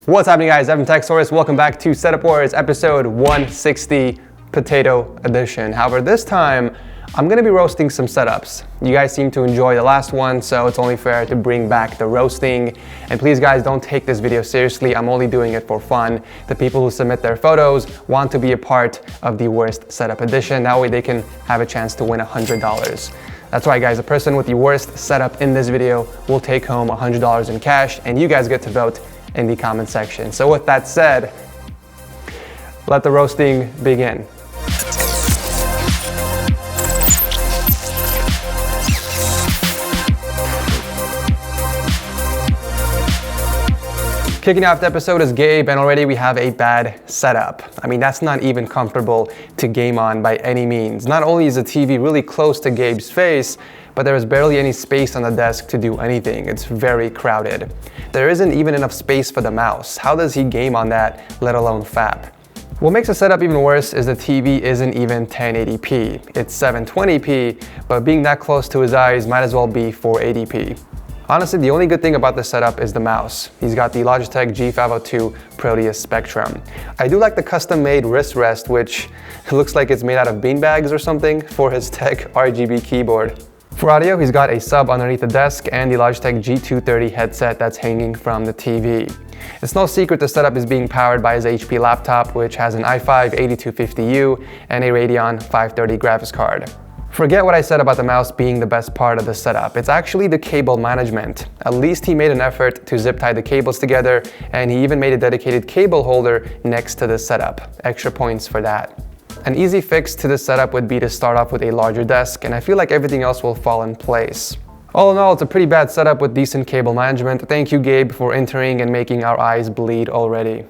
What's happening, guys? Evan Techsaurus. Welcome back to Setup Wars episode 160 Potato Edition. However, this time I'm gonna be roasting some setups. You guys seem to enjoy the last one, so it's only fair to bring back the roasting. And please guys, don't take this video seriously. I'm only doing it for fun. The people who submit their photos want to be a part of the worst setup edition. That way they can have a chance to win $100. That's right guys, the person with the worst setup in this video will take home $100 in cash, and you guys get to vote in the comment section. So with that said, let the roasting begin. Kicking off the episode is Gabe, and already we have a bad setup. I mean, that's not even comfortable to game on by any means. Not only is the TV really close to Gabe's face, but there is barely any space on the desk to do anything. It's very crowded. There isn't even enough space for the mouse. How does he game on that, let alone FAP? What makes the setup even worse is the TV isn't even 1080p. It's 720p, but being that close to his eyes might as well be 480p. Honestly, the only good thing about this setup is the mouse. He's got the Logitech G502 Proteus Spectrum. I do like the custom-made wrist rest, which looks like it's made out of beanbags or something, for his Tech RGB keyboard. For audio, he's got a sub underneath the desk and the Logitech G230 headset that's hanging from the TV. It's no secret the setup is being powered by his HP laptop, which has an i5-8250U and a Radeon 530 graphics card. Forget what I said about the mouse being the best part of the setup. It's actually the cable management. At least he made an effort to zip tie the cables together, and he even made a dedicated cable holder next to the setup. Extra points for that. An easy fix to this setup would be to start off with a larger desk, and I feel like everything else will fall in place. All in all, it's a pretty bad setup with decent cable management. Thank you, Gabe, for entering and making our eyes bleed already.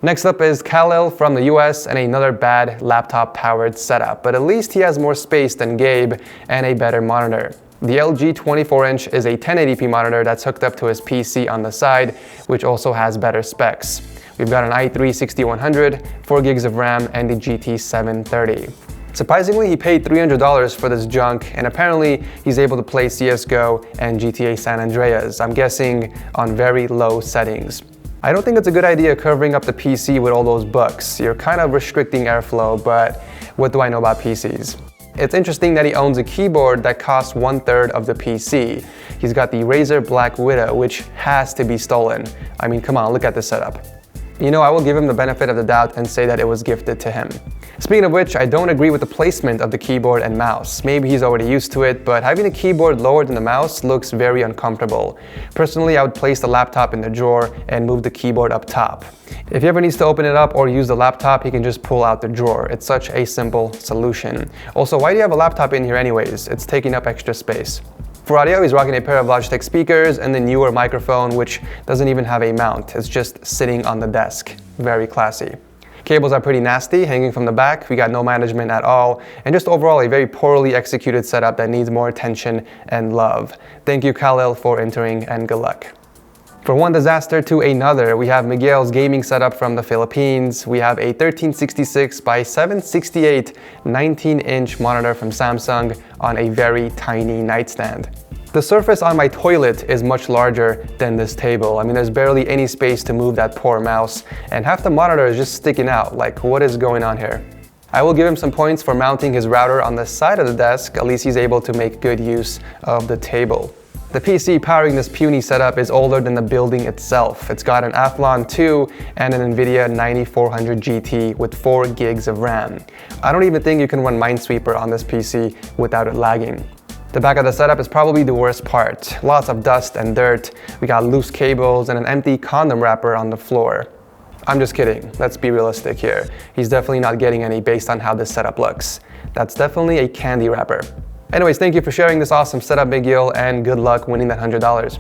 Next up is Kalel from the US and another bad laptop-powered setup, but at least he has more space than Gabe and a better monitor. The LG 24-inch is a 1080p monitor that's hooked up to his PC on the side, which also has better specs. We've got an i3-6100, 4 gigs of RAM, and the GT 730. Surprisingly, he paid $300 for this junk, and apparently he's able to play CSGO and GTA San Andreas, I'm guessing on very low settings. I don't think it's a good idea covering up the PC with all those books. You're kind of restricting airflow, but what do I know about PCs? It's interesting that he owns a keyboard that costs 1/3 of the PC. He's got the Razer Black Widow, which has to be stolen. I mean, come on, look at this setup. You know, I will give him the benefit of the doubt and say that it was gifted to him. Speaking of which, I don't agree with the placement of the keyboard and mouse. Maybe he's already used to it, but having the keyboard lower than the mouse looks very uncomfortable. Personally, I would place the laptop in the drawer and move the keyboard up top. If he ever needs to open it up or use the laptop, he can just pull out the drawer. It's such a simple solution. Also, why do you have a laptop in here anyways? It's taking up extra space. For audio, he's rocking a pair of Logitech speakers and the newer microphone, which doesn't even have a mount. It's just sitting on the desk. Very classy. Cables are pretty nasty, hanging from the back. We got no management at all, and just overall a very poorly executed setup that needs more attention and love. Thank you, Kalel, for entering, and good luck. From one disaster to another, we have Miguel's gaming setup from the Philippines. We have a 1366 by 768 19-inch monitor from Samsung on a very tiny nightstand. The surface on my toilet is much larger than this table. I mean, there's barely any space to move that poor mouse, and half the monitor is just sticking out. Like, what is going on here? I will give him some points for mounting his router on the side of the desk. At least he's able to make good use of the table. The PC powering this puny setup is older than the building itself. It's got an Athlon 2 and an NVIDIA 9400 GT with 4 gigs of RAM. I don't even think you can run Minesweeper on this PC without it lagging. The back of the setup is probably the worst part. Lots of dust and dirt. We got loose cables and an empty condom wrapper on the floor. I'm just kidding. Let's be realistic here. He's definitely not getting any based on how this setup looks. That's definitely a candy wrapper. Anyways, thank you for sharing this awesome setup, Miguel, and good luck winning that $100.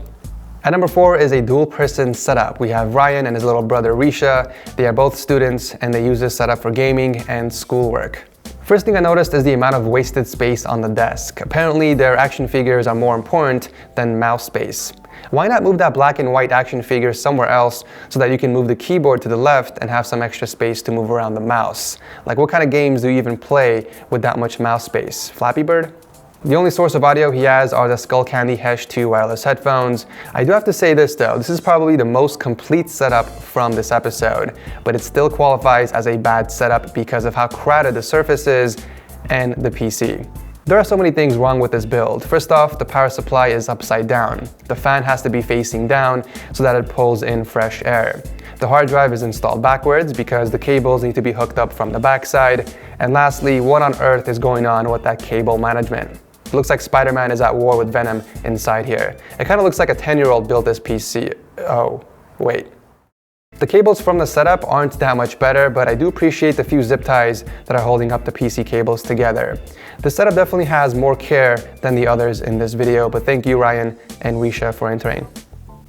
At number 4 is a dual-person setup. We have Ryan and his little brother Risha. They are both students, and they use this setup for gaming and schoolwork. First thing I noticed is the amount of wasted space on the desk. Apparently, their action figures are more important than mouse space. Why not move that black and white action figure somewhere else so that you can move the keyboard to the left and have some extra space to move around the mouse? Like, what kind of games do you even play with that much mouse space? Flappy Bird? The only source of audio he has are the Skullcandy Hesh 2 wireless headphones. I do have to say this though, this is probably the most complete setup from this episode, but it still qualifies as a bad setup because of how crowded the surface is and the PC. There are so many things wrong with this build. First off, the power supply is upside down. The fan has to be facing down so that it pulls in fresh air. The hard drive is installed backwards because the cables need to be hooked up from the backside. And lastly, what on earth is going on with that cable management? It looks like Spider-Man is at war with Venom inside here. It kind of looks like a 10-year-old built this PC. Oh, wait. The cables from the setup aren't that much better, but I do appreciate the few zip ties that are holding up the PC cables together. The setup definitely has more care than the others in this video, but thank you Ryan and Wisha for entering.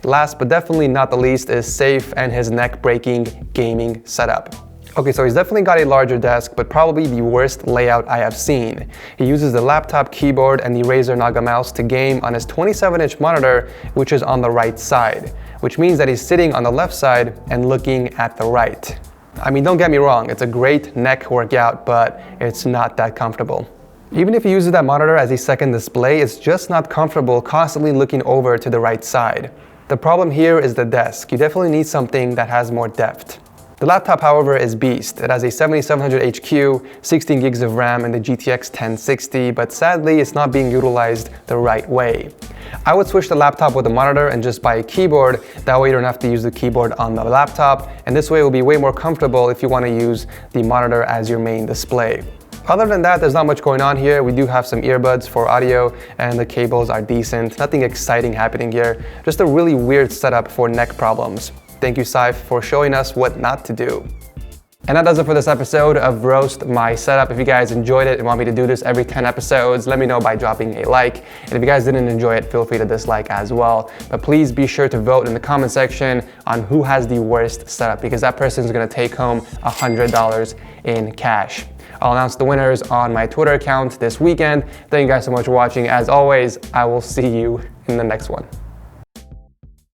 Last but definitely not the least is Saif and his neck-breaking gaming setup. Okay, so he's definitely got a larger desk, but probably the worst layout I have seen. He uses the laptop keyboard and the Razer Naga mouse to game on his 27-inch monitor, which is on the right side, which means that he's sitting on the left side and looking at the right. I mean, don't get me wrong, it's a great neck workout, but it's not that comfortable. Even if he uses that monitor as a second display, it's just not comfortable constantly looking over to the right side. The problem here is the desk. You definitely need something that has more depth. The laptop, however, is beast. It has a 7700 HQ, 16 gigs of RAM, and the GTX 1060, but sadly, it's not being utilized the right way. I would switch the laptop with the monitor and just buy a keyboard. That way you don't have to use the keyboard on the laptop, and this way it will be way more comfortable if you want to use the monitor as your main display. Other than that, there's not much going on here. We do have some earbuds for audio, and the cables are decent. Nothing exciting happening here. Just a really weird setup for neck problems. Thank you, Saif, for showing us what not to do. And that does it for this episode of Roast My Setup. If you guys enjoyed it and want me to do this every 10 episodes, let me know by dropping a like. And if you guys didn't enjoy it, feel free to dislike as well. But please be sure to vote in the comment section on who has the worst setup, because that person is gonna take home $100 in cash. I'll announce the winners on my Twitter account this weekend. Thank you guys so much for watching. As always, I will see you in the next one.